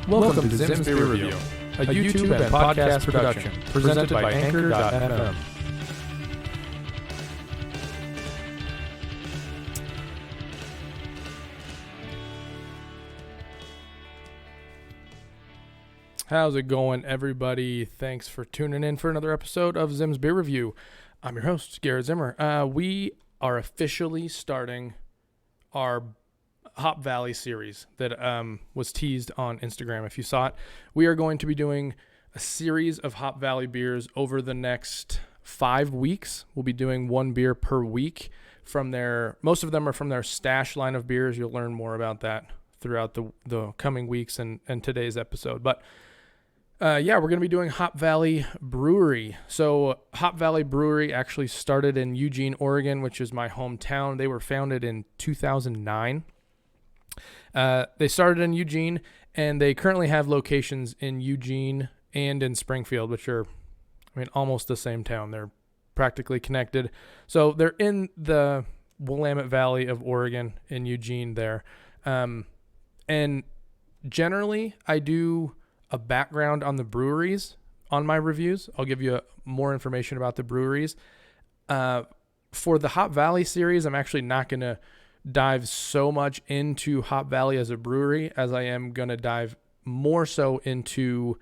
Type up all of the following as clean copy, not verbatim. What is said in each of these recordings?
Welcome to Zim's Beer Review, a YouTube and podcast production presented by Anchor.fm. How's it going, everybody? Thanks for tuning in for another episode of Zim's Beer Review. I'm your host, Garrett Zimmer. We are officially starting our Hop Valley series that was teased on Instagram. If you saw it, we are going to be doing a series of Hop Valley beers over the next 5 weeks. We'll be doing one beer per week from most of them are from their stash line of beers. You'll learn more about that throughout the coming weeks and today's episode. But we're going to be doing Hop Valley Brewery. So Hop Valley Brewery actually started in Eugene, Oregon, which is my hometown. They were founded in 2009. They started in Eugene, and they currently have locations in Eugene and in Springfield, which are, almost the same town. They're practically connected. So they're in the Willamette Valley of Oregon in Eugene there. And generally, I do a background on the breweries on my reviews. I'll give you more information about the breweries. For the Hop Valley series, I'm actually not going to dive so much into Hop Valley as a brewery as I am going to dive more so into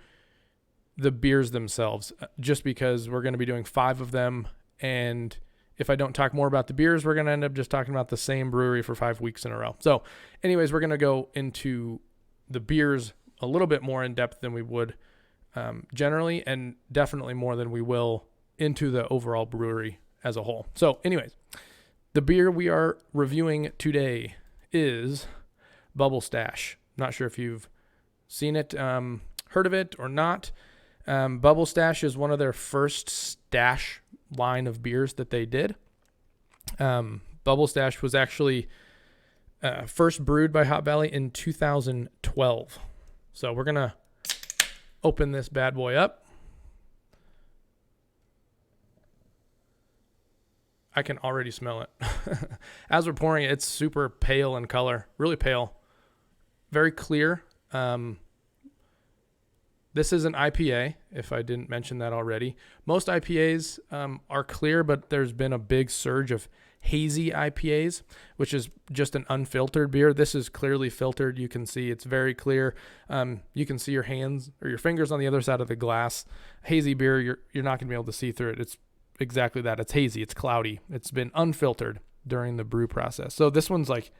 the beers themselves, just because we're going to be doing 5 of them. And if I don't talk more about the beers, we're going to end up just talking about the same brewery for 5 weeks in a row. So anyways, we're going to go into the beers a little bit more in depth than we would generally, and definitely more than we will into the overall brewery as a whole. So anyways, the beer we are reviewing today is Bubble Stash. Not sure if you've seen it, heard of it or not. Bubble Stash is one of their first stash line of beers that they did. Bubble Stash was actually first brewed by Hop Valley in 2012. So we're going to open this bad boy up. I can already smell it. As we're pouring it, it's super pale in color, really pale, very clear. This is an IPA, if I didn't mention that already. Most IPAs are clear, but there's been a big surge of hazy IPAs, which is just an unfiltered beer. This is clearly filtered. You can see it's very clear. You can see your hands or your fingers on the other side of the glass. Hazy beer, you're not going to be able to see through it. It's exactly that. It's hazy. It's cloudy. It's been unfiltered during the brew process. So this one's like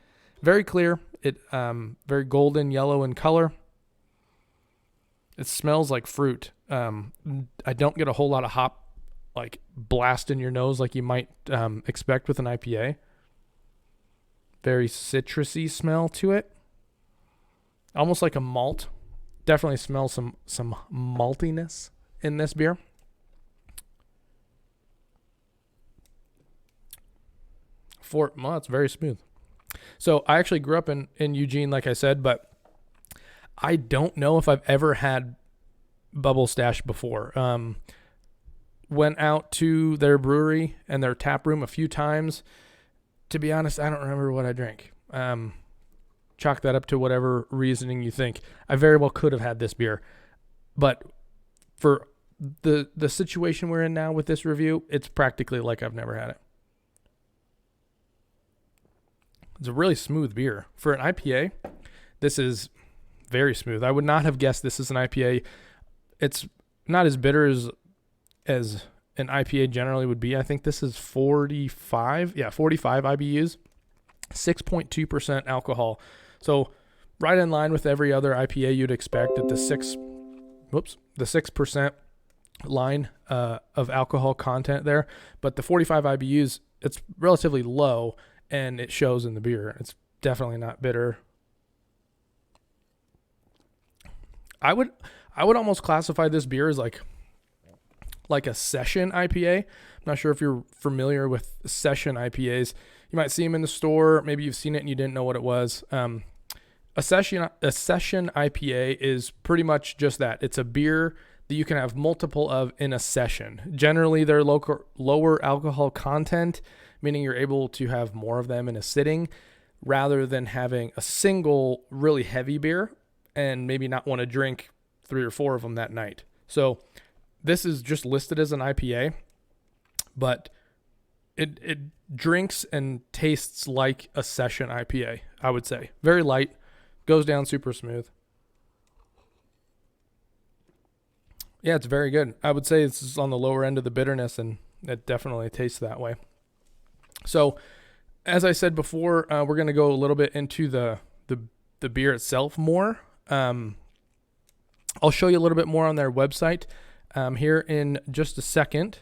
very clear. It very golden yellow in color. It smells like fruit. I don't get a whole lot of hop like blast in your nose like you might expect with an IPA. Very citrusy smell to it. Almost like a malt. Definitely smells some maltiness in this beer. It's very smooth. So I actually grew up in Eugene, like I said, but I don't know if I've ever had Bubble Stash before. Went out to their brewery and their tap room a few times. To be honest, I don't remember what I drank. Chalk that up to whatever reasoning you think. I very well could have had this beer. But for the situation we're in now with this review, it's practically like I've never had it. It's a really smooth beer. For an IPA, this is very smooth. I would not have guessed this is an IPA. It's not as bitter as an IPA generally would be. I think this is 45 IBUs, 6.2% alcohol. So right in line with every other IPA you'd expect at the 6% line of alcohol content there. But the 45 IBUs, it's relatively low, and it shows in the beer. It's definitely not bitter. I would almost classify this beer as like a session IPA. I'm not sure if you're familiar with session IPAs. You might see them in the store. Maybe you've seen it and you didn't know what it was. A session IPA is pretty much just that. It's a beer that you can have multiple of in a session. Generally, they're lower alcohol content, meaning you're able to have more of them in a sitting rather than having a single really heavy beer and maybe not want to drink 3 or 4 of them that night. So this is just listed as an IPA, but it drinks and tastes like a session IPA, I would say. Very light, goes down super smooth. Yeah, it's very good. I would say it's on the lower end of the bitterness, and it definitely tastes that way. So, as I said before, we're going to go a little bit into the beer itself more. I'll show you a little bit more on their website here in just a second.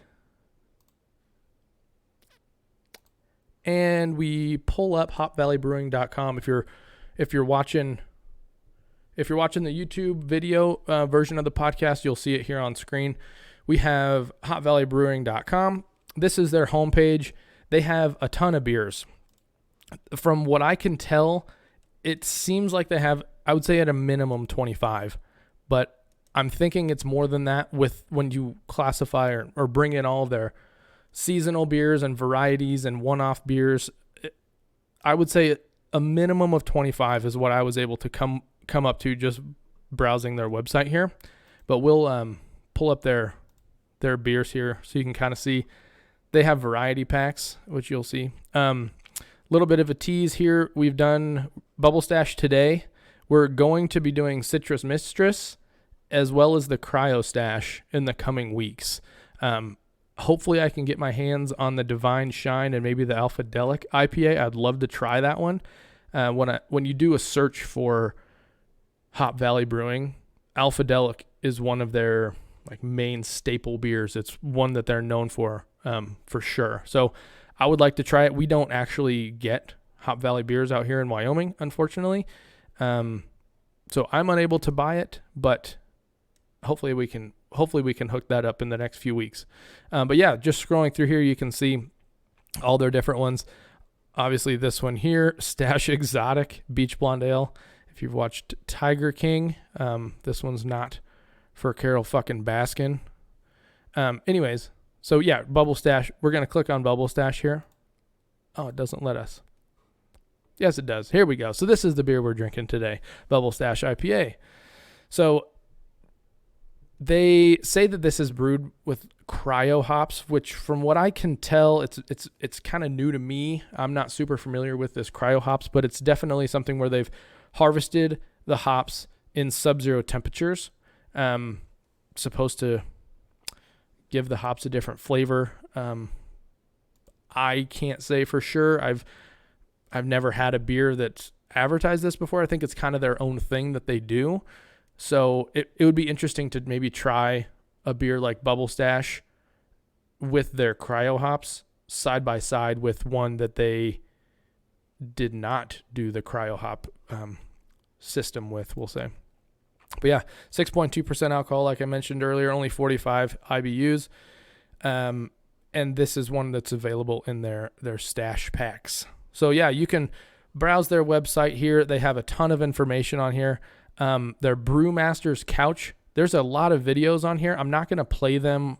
And we pull up hopvalleybrewing.com. If you're watching the YouTube video version of the podcast, you'll see it here on screen. We have hopvalleybrewing.com. This is their homepage. They have a ton of beers. From what I can tell, it seems like they have, I would say at a minimum 25, but I'm thinking it's more than that with when you classify or bring in all their seasonal beers and varieties and one-off beers. I would say a minimum of 25 is what I was able to come up to just browsing their website here. But we'll pull up their beers here so you can kind of see. They have variety packs, which you'll see. Little bit of a tease here. We've done Bubble Stash today. We're going to be doing Citrus Mistress as well as the Cryo Stash in the coming weeks. Hopefully I can get my hands on the Divine Shine and maybe the Alphadelic IPA. I'd love to try that one. When you do a search for Hop Valley Brewing, Alphadelic is one of their main staple beers. It's one that they're known for sure. So I would like to try it. We don't actually get Hop Valley beers out here in Wyoming, unfortunately. So I'm unable to buy it, but hopefully we can hook that up in the next few weeks. But yeah, just scrolling through here, you can see all their different ones. Obviously this one here, Stash Exotic Beach Blonde Ale. If you've watched Tiger King, this one's not for Carol fucking Baskin. Anyways, so yeah, Bubble Stash. We're going to click on Bubble Stash here. Oh, it doesn't let us. Yes, it does. Here we go. So this is the beer we're drinking today, Bubble Stash IPA. So they say that this is brewed with cryo hops, which from what I can tell, it's kind of new to me. I'm not super familiar with this cryo hops, but it's definitely something where they've harvested the hops in sub-zero temperatures. Supposed to give the hops a different flavor. I can't say for sure. I've never had a beer that's advertised this before. I think it's kind of their own thing that they do. So it would be interesting to maybe try a beer like Bubble Stash with their cryo hops side by side with one that they did not do the cryo hop system with, we'll say. But yeah, 6.2% alcohol, like I mentioned earlier, only 45 IBUs. And this is one that's available in their stash packs. So yeah, you can browse their website here. They have a ton of information on here. Their Brewmaster's Couch, there's a lot of videos on here. I'm not going to play them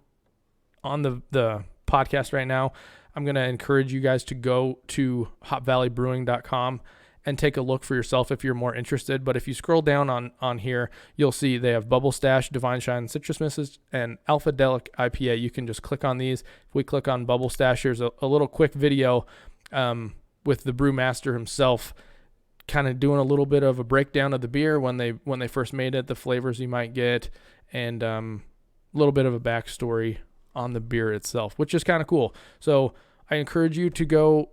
on the podcast right now. I'm going to encourage you guys to go to hopvalleybrewing.com and take a look for yourself if you're more interested. But if you scroll down on here, you'll see they have Bubble Stash, Divine Shine, Citrus Misses, and Alphadelic IPA. You can just click on these. If we click on Bubble Stash, there's a little quick video with the brewmaster himself kind of doing a little bit of a breakdown of the beer when they first made it, the flavors you might get, and a little bit of a backstory on the beer itself, which is kind of cool. So I encourage you to go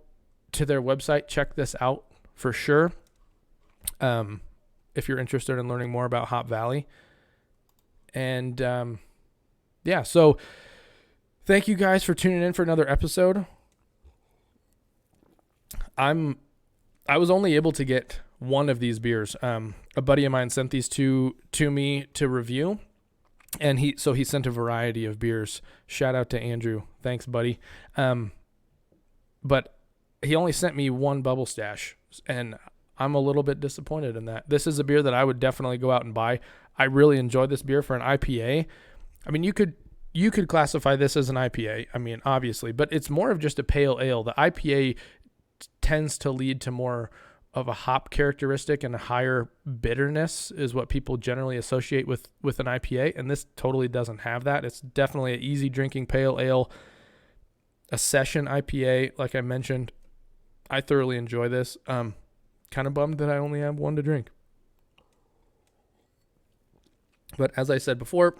to their website, check this out for sure. If you're interested in learning more about Hop Valley. And yeah, so thank you guys for tuning in for another episode. I was only able to get one of these beers. A buddy of mine sent these to me to review, and he sent a variety of beers. Shout out to Andrew. Thanks, buddy. But he only sent me one Bubble Stash, and I'm a little bit disappointed in that. This is a beer that I would definitely go out and buy. I really enjoyed this beer for an IPA. I mean, you could classify this as an IPA. I mean, obviously, but it's more of just a pale ale. The IPA tends to lead to more of a hop characteristic and a higher bitterness is what people generally associate with an IPA, and this totally doesn't have that. It's definitely an easy drinking pale ale, a session IPA. Like I mentioned, I thoroughly enjoy this. Kind of bummed that I only have one to drink. But as I said before,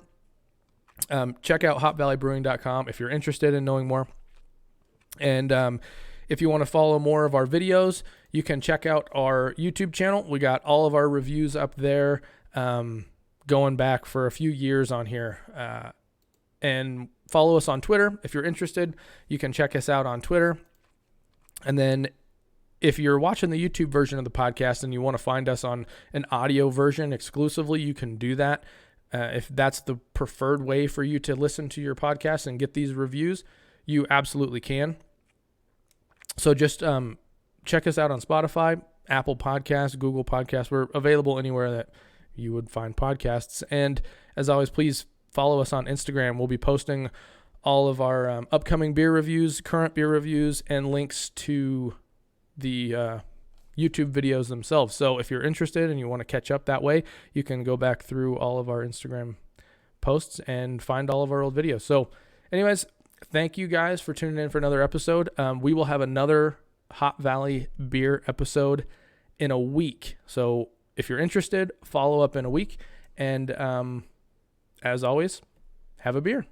check out hopvalleybrewing.com if you're interested in knowing more. And if you want to follow more of our videos, you can check out our YouTube channel. We got all of our reviews up there, going back for a few years on here. And follow us on Twitter. If you're interested, you can check us out on Twitter. And then if you're watching the YouTube version of the podcast and you want to find us on an audio version exclusively, you can do that. If that's the preferred way for you to listen to your podcast and get these reviews, you absolutely can. So just check us out on Spotify, Apple Podcasts, Google Podcasts. We're available anywhere that you would find podcasts. And as always, please follow us on Instagram. We'll be posting all of our upcoming beer reviews, current beer reviews, and links to the YouTube videos themselves. So if you're interested and you want to catch up that way, you can go back through all of our Instagram posts and find all of our old videos. So anyways, thank you guys for tuning in for another episode. We will have another Hop Valley beer episode in a week. So if you're interested, follow up in a week. And as always, have a beer.